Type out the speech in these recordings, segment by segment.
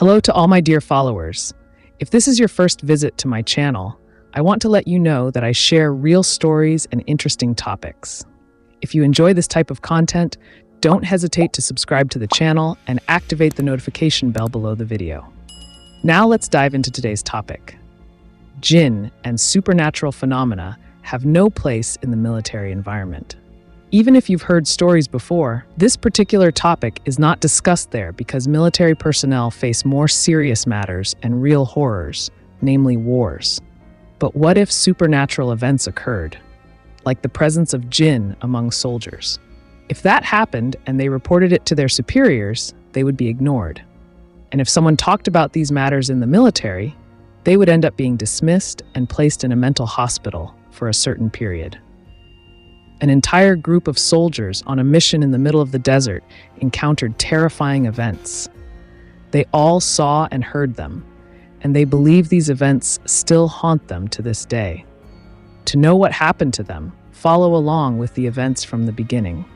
Hello to all my dear followers. If this is your first visit to my channel, I want to let you know that I share real stories and interesting topics. If you enjoy this type of content, don't hesitate to subscribe to the channel and activate the notification bell below the video. Now let's dive into today's topic. Jinn and supernatural phenomena have no place in the military environment. Even if you've heard stories before, this particular topic is not discussed there because military personnel face more serious matters and real horrors, namely wars. But what if supernatural events occurred, like the presence of jinn among soldiers? If that happened and they reported it to their superiors, they would be ignored. And if someone talked about these matters in the military, they would end up being dismissed and placed in a mental hospital for a certain period. An entire group of soldiers on a mission in the middle of the desert encountered terrifying events. They all saw and heard them, and they believe these events still haunt them to this day. To know what happened to them, follow along with the events from the beginning.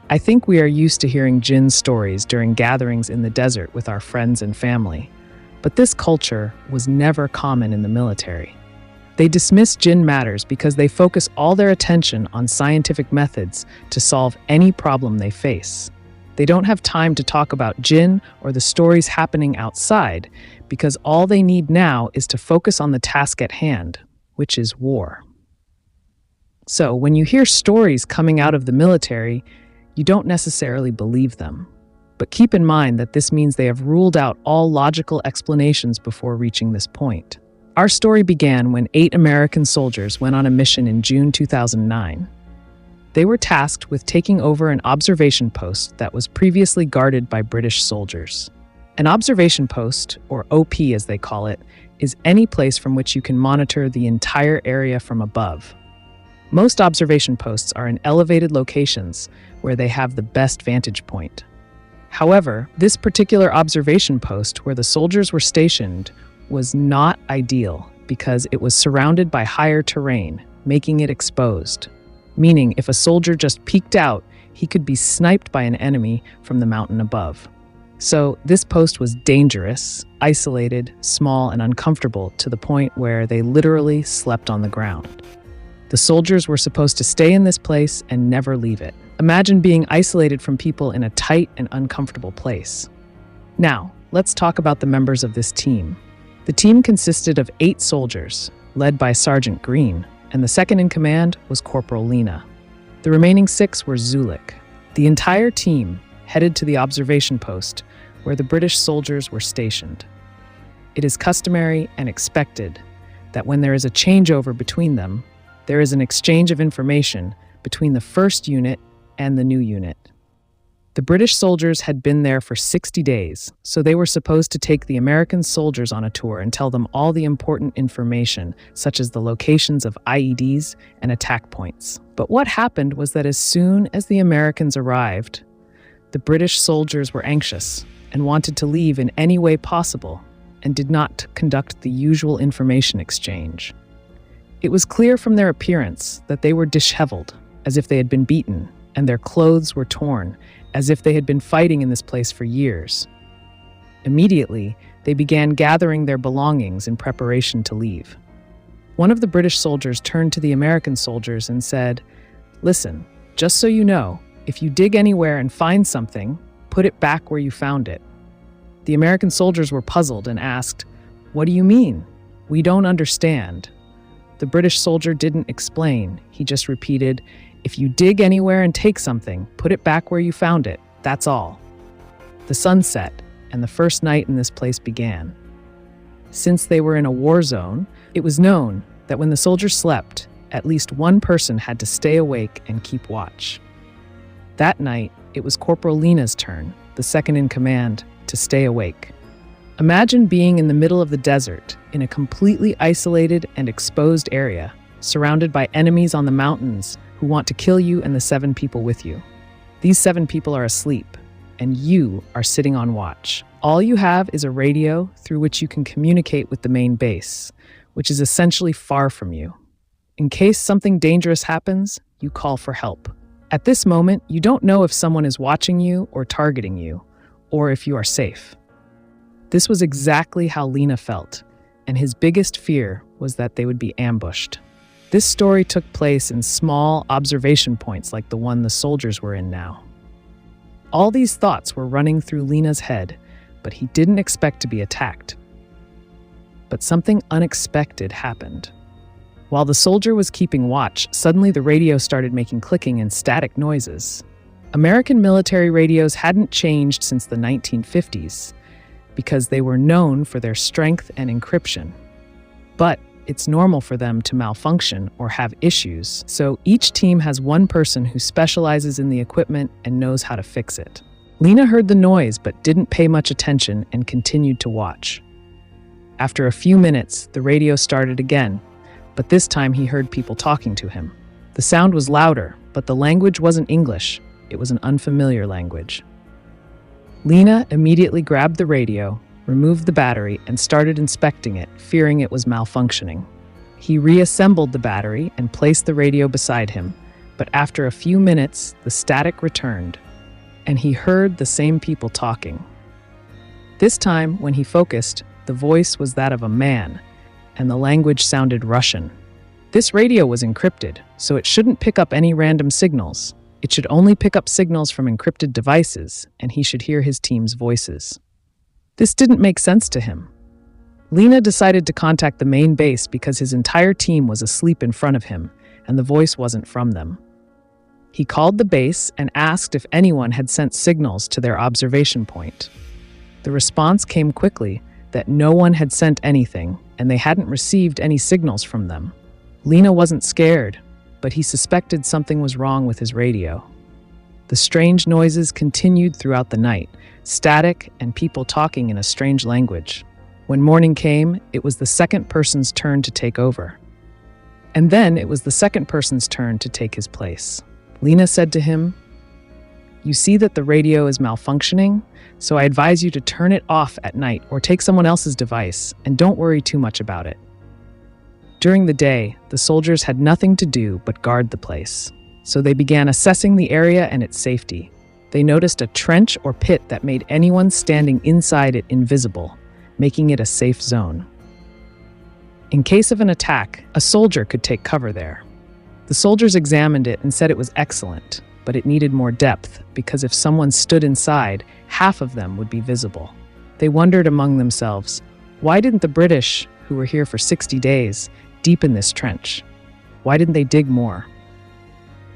I think we are used to hearing jinn stories during gatherings in the desert with our friends and family, but this culture was never common in the military. They dismiss jinn matters because they focus all their attention on scientific methods to solve any problem they face. They don't have time to talk about jinn or the stories happening outside because all they need now is to focus on the task at hand, which is war. So when you hear stories coming out of the military, you don't necessarily believe them. But keep in mind that this means they have ruled out all logical explanations before reaching this point. Our story began when 8 American soldiers went on a mission in June 2009. They were tasked with taking over an observation post that was previously guarded by British soldiers. An observation post, or OP as they call it, is any place from which you can monitor the entire area from above. Most observation posts are in elevated locations where they have the best vantage point. However, this particular observation post where the soldiers were stationed was not ideal because it was surrounded by higher terrain, making it exposed. Meaning, if a soldier just peeked out, he could be sniped by an enemy from the mountain above. So this post was dangerous, isolated, small, and uncomfortable to the point where they literally slept on the ground. The soldiers were supposed to stay in this place and never leave it. Imagine being isolated from people in a tight and uncomfortable place. Now, let's talk about the members of this team. The team consisted of 8 soldiers, led by Sergeant Green, and the second in command was Corporal Lena. The remaining 6 were Zulik. The entire team headed to the observation post where the British soldiers were stationed. It is customary and expected that when there is a changeover between them, there is an exchange of information between the first unit and the new unit. The British soldiers had been there for 60 days, so they were supposed to take the American soldiers on a tour and tell them all the important information, such as the locations of IEDs and attack points. But what happened was that as soon as the Americans arrived, the British soldiers were anxious and wanted to leave in any way possible and did not conduct the usual information exchange. It was clear from their appearance that they were disheveled, as if they had been beaten, and their clothes were torn, as if they had been fighting in this place for years. Immediately, they began gathering their belongings in preparation to leave. One of the British soldiers turned to the American soldiers and said, "Listen, just so you know, if you dig anywhere and find something, put it back where you found it." The American soldiers were puzzled and asked, "What do you mean? We don't understand." The British soldier didn't explain. He just repeated, "If you dig anywhere and take something, put it back where you found it. That's all." The sun set, and the first night in this place began. Since they were in a war zone, it was known that when the soldiers slept, at least one person had to stay awake and keep watch. That night, it was Corporal Lena's turn, the second in command, to stay awake. Imagine being in the middle of the desert, in a completely isolated and exposed area, surrounded by enemies on the mountains who want to kill you and the 7 people with you. These 7 people are asleep, and you are sitting on watch. All you have is a radio through which you can communicate with the main base, which is essentially far from you. In case something dangerous happens, you call for help. At this moment, you don't know if someone is watching you or targeting you, or if you are safe. This was exactly how Lena felt, and his biggest fear was that they would be ambushed. This story took place in small observation points like the one the soldiers were in now. All these thoughts were running through Lena's head, but he didn't expect to be attacked. But something unexpected happened. While the soldier was keeping watch, suddenly the radio started making clicking and static noises. American military radios hadn't changed since the 1950s because they were known for their strength and encryption. But it's normal for them to malfunction or have issues, so each team has one person who specializes in the equipment and knows how to fix it. Lena heard the noise but didn't pay much attention and continued to watch. After a few minutes, the radio started again, but this time he heard people talking to him. The sound was louder, but the language wasn't English. It was an unfamiliar language. Lena immediately grabbed the radio, removed the battery, and started inspecting it, fearing it was malfunctioning. He reassembled the battery and placed the radio beside him, but after a few minutes, the static returned, and he heard the same people talking. This time, when he focused, the voice was that of a man, and the language sounded Russian. This radio was encrypted, so it shouldn't pick up any random signals. It should only pick up signals from encrypted devices, and he should hear his team's voices. This didn't make sense to him. Lena decided to contact the main base because his entire team was asleep in front of him, and the voice wasn't from them. He called the base and asked if anyone had sent signals to their observation point. The response came quickly that no one had sent anything, and they hadn't received any signals from them. Lena wasn't scared, but he suspected something was wrong with his radio. The strange noises continued throughout the night, static and people talking in a strange language. When morning came, it was the second person's turn to take over. And then it was the second person's turn to take his place. Lena said to him, "You see that the radio is malfunctioning, so I advise you to turn it off at night or take someone else's device, and don't worry too much about it." During the day, the soldiers had nothing to do but guard the place, so they began assessing the area and its safety. They noticed a trench or pit that made anyone standing inside it invisible, making it a safe zone. In case of an attack, a soldier could take cover there. The soldiers examined it and said it was excellent, but it needed more depth because if someone stood inside, half of them would be visible. They wondered among themselves, why didn't the British, who were here for 60 days, deepen this trench? Why didn't they dig more?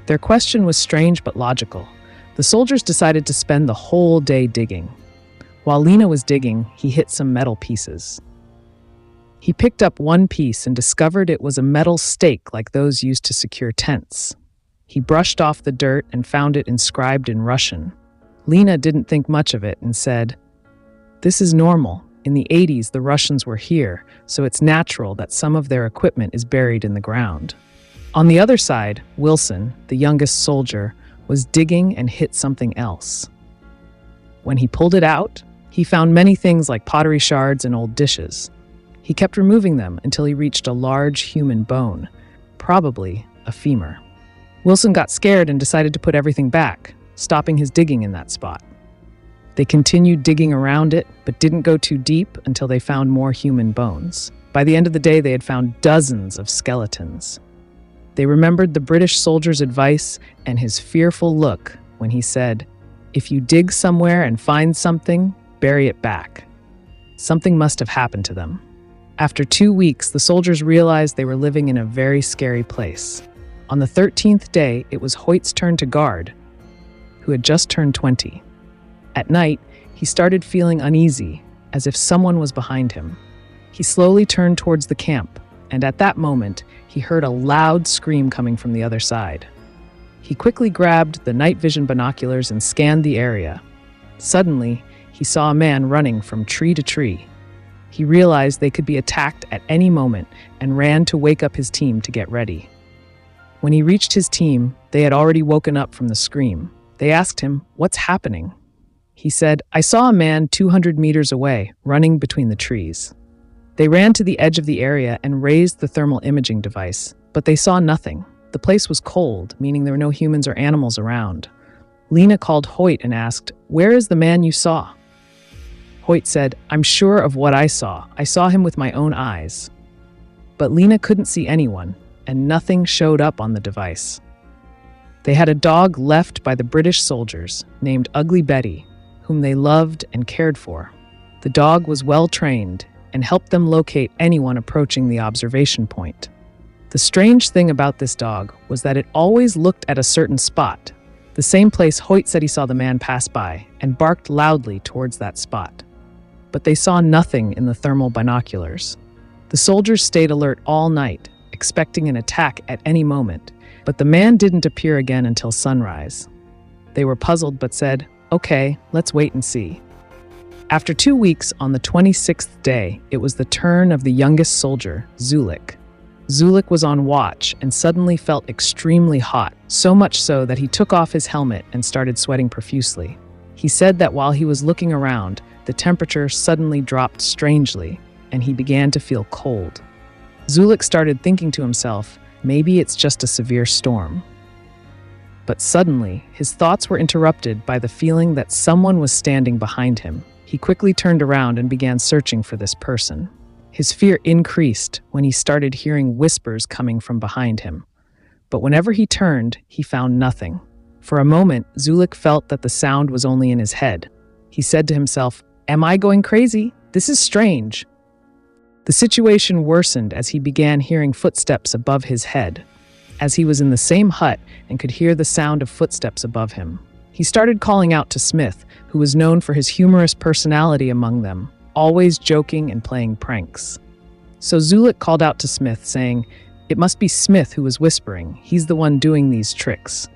Their question was strange but logical. The soldiers decided to spend the whole day digging. While Lena was digging, he hit some metal pieces. He picked up one piece and discovered it was a metal stake like those used to secure tents. He brushed off the dirt and found it inscribed in Russian. Lena didn't think much of it and said, "This is normal. In the 80s, the Russians were here, so it's natural that some of their equipment is buried in the ground." On the other side, Wilson, the youngest soldier, was digging and hit something else. When he pulled it out, he found many things like pottery shards and old dishes. He kept removing them until he reached a large human bone, probably a femur. Wilson got scared and decided to put everything back, stopping his digging in that spot. They continued digging around it, but didn't go too deep until they found more human bones. By the end of the day, they had found dozens of skeletons. They remembered the British soldier's advice and his fearful look when he said, "If you dig somewhere and find something, bury it back." Something must have happened to them. After 2 weeks, the soldiers realized they were living in a very scary place. On the 13th day, it was Hoyt's turn to guard, who had just turned 20. At night, he started feeling uneasy, as if someone was behind him. He slowly turned towards the camp, and at that moment, he heard a loud scream coming from the other side. He quickly grabbed the night vision binoculars and scanned the area. Suddenly, he saw a man running from tree to tree. He realized they could be attacked at any moment and ran to wake up his team to get ready. When he reached his team, they had already woken up from the scream. They asked him, "What's happening?" He said, "I saw a man 200 meters away, running between the trees." They ran to the edge of the area and raised the thermal imaging device, but they saw nothing. The place was cold, meaning there were no humans or animals around. Lena called Hoyt and asked, "Where is the man you saw?" Hoyt said, "I'm sure of what I saw. I saw him with my own eyes." But Lena couldn't see anyone, and nothing showed up on the device. They had a dog left by the British soldiers named Ugly Betty, whom they loved and cared for. The dog was well trained and helped them locate anyone approaching the observation point. The strange thing about this dog was that it always looked at a certain spot, the same place Hoyt said he saw the man pass by, and barked loudly towards that spot. But they saw nothing in the thermal binoculars. The soldiers stayed alert all night, expecting an attack at any moment, but the man didn't appear again until sunrise. They were puzzled but said, "Okay, let's wait and see." After 2 weeks, on the 26th day, it was the turn of the youngest soldier, Zulik. Zulik was on watch and suddenly felt extremely hot, so much so that he took off his helmet and started sweating profusely. He said that while he was looking around, the temperature suddenly dropped strangely, and he began to feel cold. Zulik started thinking to himself, maybe it's just a severe storm. But suddenly, his thoughts were interrupted by the feeling that someone was standing behind him. He quickly turned around and began searching for this person. His fear increased when he started hearing whispers coming from behind him. But whenever he turned, he found nothing. For a moment, Zulik felt that the sound was only in his head. He said to himself, "Am I going crazy? This is strange." The situation worsened as he began hearing footsteps above his head, as he was in the same hut and could hear the sound of footsteps above him. He started calling out to Smith, who was known for his humorous personality among them, always joking and playing pranks. So Zulik called out to Smith, saying, "It must be Smith who was whispering. He's the one doing these tricks."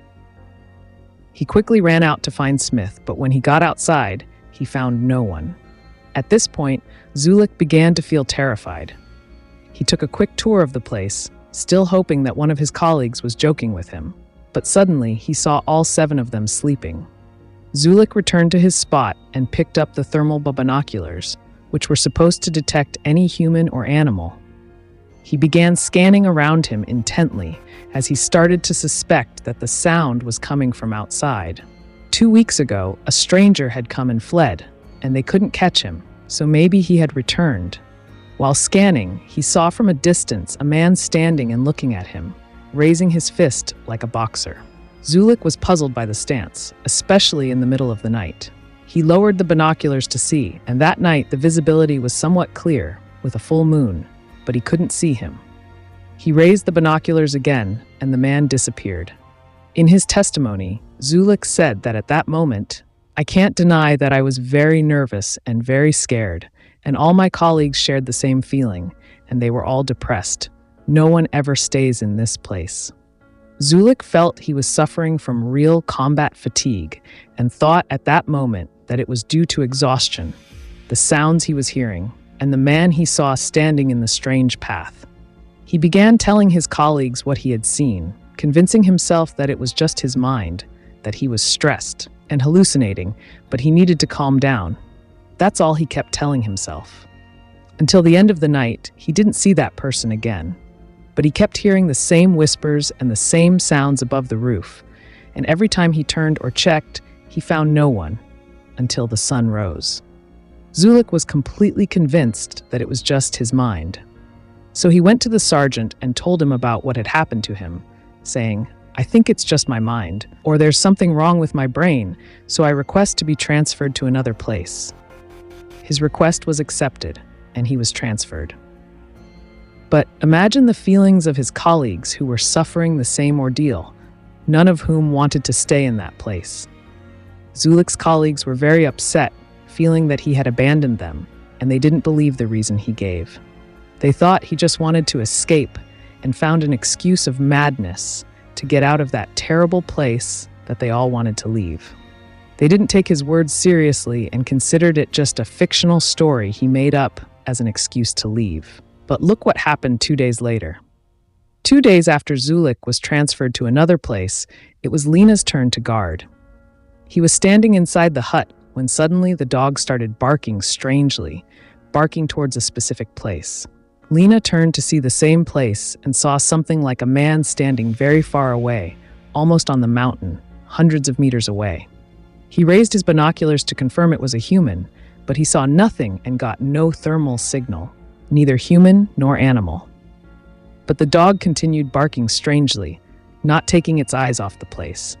He quickly ran out to find Smith, but when he got outside, he found no one. At this point, Zulik began to feel terrified. He took a quick tour of the place, still hoping that one of his colleagues was joking with him. But suddenly, he saw all 7 of them sleeping. Zulik returned to his spot and picked up the thermal binoculars, which were supposed to detect any human or animal. He began scanning around him intently as he started to suspect that the sound was coming from outside. 2 weeks ago, a stranger had come and fled, and they couldn't catch him, so maybe he had returned. While scanning, he saw from a distance a man standing and looking at him, raising his fist like a boxer. Zulik was puzzled by the stance, especially in the middle of the night. He lowered the binoculars to see, and that night the visibility was somewhat clear, with a full moon, but he couldn't see him. He raised the binoculars again, and the man disappeared. In his testimony, Zulik said that at that moment, "I can't deny that I was very nervous and very scared, and all my colleagues shared the same feeling, and they were all depressed. No one ever stays in this place." Zulik felt he was suffering from real combat fatigue and thought at that moment that it was due to exhaustion, the sounds he was hearing, and the man he saw standing in the strange path. He began telling his colleagues what he had seen, convincing himself that it was just his mind, that he was stressed and hallucinating, but he needed to calm down. That's all he kept telling himself. Until the end of the night, he didn't see that person again. But he kept hearing the same whispers and the same sounds above the roof, and every time he turned or checked, he found no one, until the sun rose. Zulik was completely convinced that it was just his mind. So he went to the sergeant and told him about what had happened to him, saying, "I think it's just my mind, or there's something wrong with my brain, so I request to be transferred to another place." His request was accepted, and he was transferred. But imagine the feelings of his colleagues who were suffering the same ordeal, none of whom wanted to stay in that place. Zulik's colleagues were very upset, feeling that he had abandoned them, and they didn't believe the reason he gave. They thought he just wanted to escape and found an excuse of madness to get out of that terrible place that they all wanted to leave. They didn't take his words seriously and considered it just a fictional story he made up as an excuse to leave. But look what happened 2 days later. 2 days after Zulik was transferred to another place, it was Lena's turn to guard. He was standing inside the hut when suddenly the dog started barking strangely, barking towards a specific place. Lena turned to see the same place and saw something like a man standing very far away, almost on the mountain, hundreds of meters away. He raised his binoculars to confirm it was a human, but he saw nothing and got no thermal signal, neither human nor animal. But the dog continued barking strangely, not taking its eyes off the place.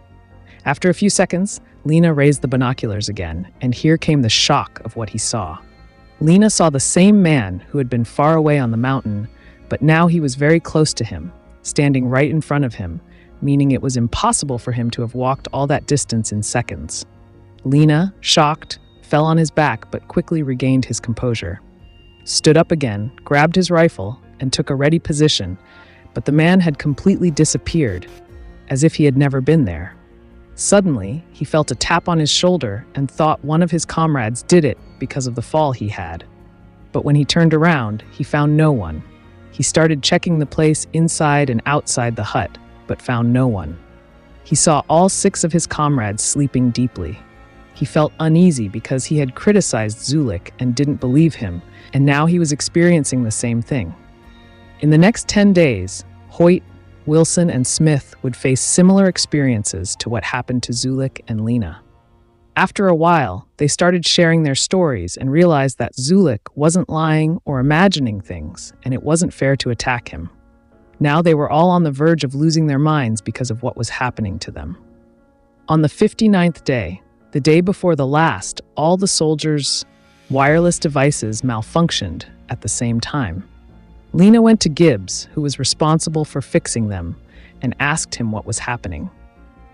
After a few seconds, Lena raised the binoculars again, and here came the shock of what he saw. Lena saw the same man who had been far away on the mountain, but now he was very close to him, standing right in front of him, meaning it was impossible for him to have walked all that distance in seconds. Lena, shocked, fell on his back but quickly regained his composure. Stood up again, grabbed his rifle, and took a ready position, but the man had completely disappeared, as if he had never been there. Suddenly, he felt a tap on his shoulder and thought one of his comrades did it because of the fall he had. But when he turned around, he found no one. He started checking the place inside and outside the hut, but found no one. He saw all 6 of his comrades sleeping deeply. He felt uneasy because he had criticized Zulik and didn't believe him, and now he was experiencing the same thing. In the next 10 days, Hoyt, Wilson, and Smith would face similar experiences to what happened to Zulik and Lena. After a while, they started sharing their stories and realized that Zulik wasn't lying or imagining things, and it wasn't fair to attack him. Now they were all on the verge of losing their minds because of what was happening to them. On the 59th day, the day before the last, all the soldiers' wireless devices malfunctioned at the same time. Lena went to Gibbs, who was responsible for fixing them, and asked him what was happening.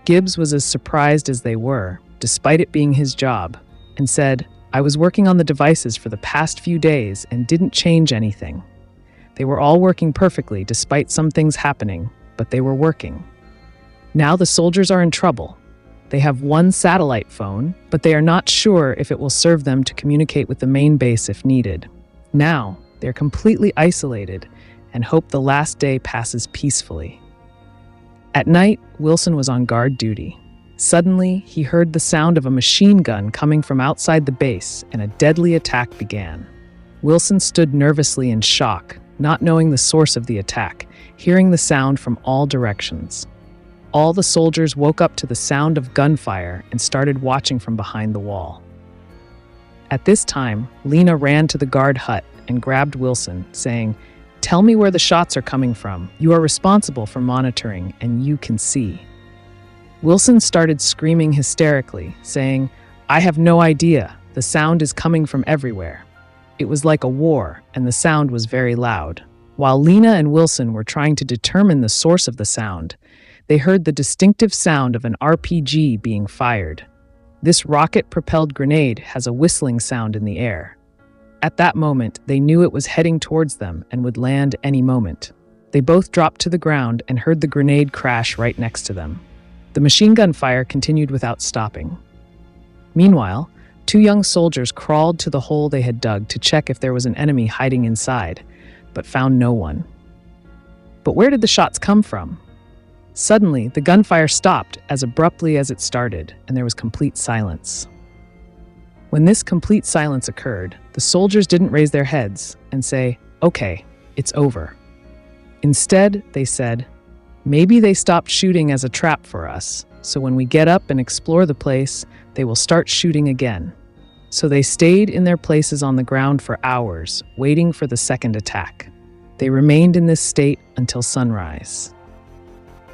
Gibbs was as surprised as they were, despite it being his job, and said, "I was working on the devices for the past few days and didn't change anything. They were all working perfectly despite some things happening, but they were working. Now the soldiers are in trouble. They have one satellite phone, but they are not sure if it will serve them to communicate with the main base if needed. Now, they're completely isolated and hope the last day passes peacefully." At night, Wilson was on guard duty. Suddenly, he heard the sound of a machine gun coming from outside the base, and a deadly attack began. Wilson stood nervously in shock, not knowing the source of the attack, hearing the sound from all directions. All the soldiers woke up to the sound of gunfire and started watching from behind the wall. At this time, Lena ran to the guard hut and grabbed Wilson, saying, "Tell me where the shots are coming from. You are responsible for monitoring, and you can see." Wilson started screaming hysterically, saying, "I have no idea. The sound is coming from everywhere." It was like a war, and the sound was very loud. While Lena and Wilson were trying to determine the source of the sound, they heard the distinctive sound of an RPG being fired. This rocket-propelled grenade has a whistling sound in the air. At that moment, they knew it was heading towards them and would land any moment. They both dropped to the ground and heard the grenade crash right next to them. The machine gun fire continued without stopping. Meanwhile, 2 young soldiers crawled to the hole they had dug to check if there was an enemy hiding inside, but found no one. But where did the shots come from? Suddenly, the gunfire stopped as abruptly as it started, and there was complete silence. When this complete silence occurred, the soldiers didn't raise their heads and say, "Okay, it's over." Instead, they said, "Maybe they stopped shooting as a trap for us, so when we get up and explore the place, they will start shooting again." So they stayed in their places on the ground for hours, waiting for the second attack. They remained in this state until sunrise.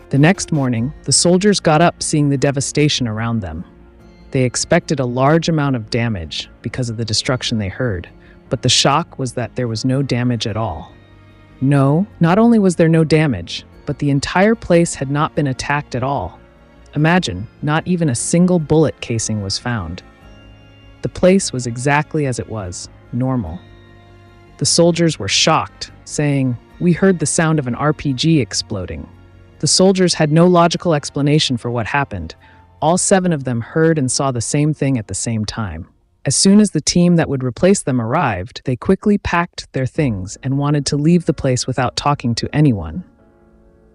The next morning, the soldiers got up seeing the devastation around them. They expected a large amount of damage because of the destruction they heard, but the shock was that there was no damage at all. No, not only was there no damage, but the entire place had not been attacked at all. Imagine, not even a single bullet casing was found. The place was exactly as it was, normal. The soldiers were shocked, saying, "We heard the sound of an RPG exploding." The soldiers had no logical explanation for what happened. All 7 of them heard and saw the same thing at the same time. As soon as the team that would replace them arrived, they quickly packed their things and wanted to leave the place without talking to anyone.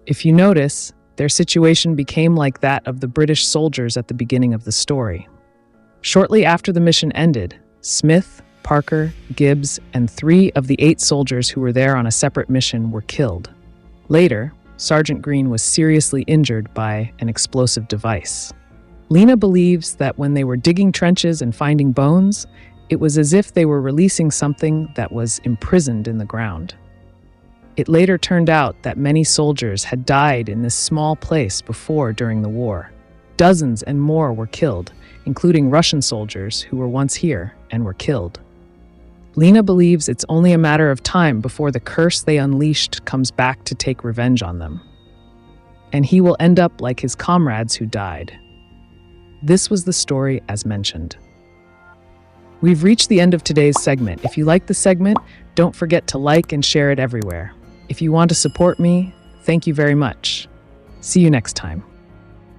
If you notice, their situation became like that of the British soldiers at the beginning of the story. Shortly after the mission ended, Smith, Parker, Gibbs, and 3 of the 8 soldiers who were there on a separate mission were killed. Later, Sergeant Green was seriously injured by an explosive device. Lena believes that when they were digging trenches and finding bones, It was as if they were releasing something that was imprisoned in the ground. It later turned out that many soldiers had died in this small place before during the war. Dozens and more were killed, including Russian soldiers who were once here and were killed. Lena believes it's only a matter of time before the curse they unleashed comes back to take revenge on them. And he will end up like his comrades who died. This was the story as mentioned. We've reached the end of today's segment. If you like the segment, don't forget to like and share it everywhere. If you want to support me, thank you very much. See you next time.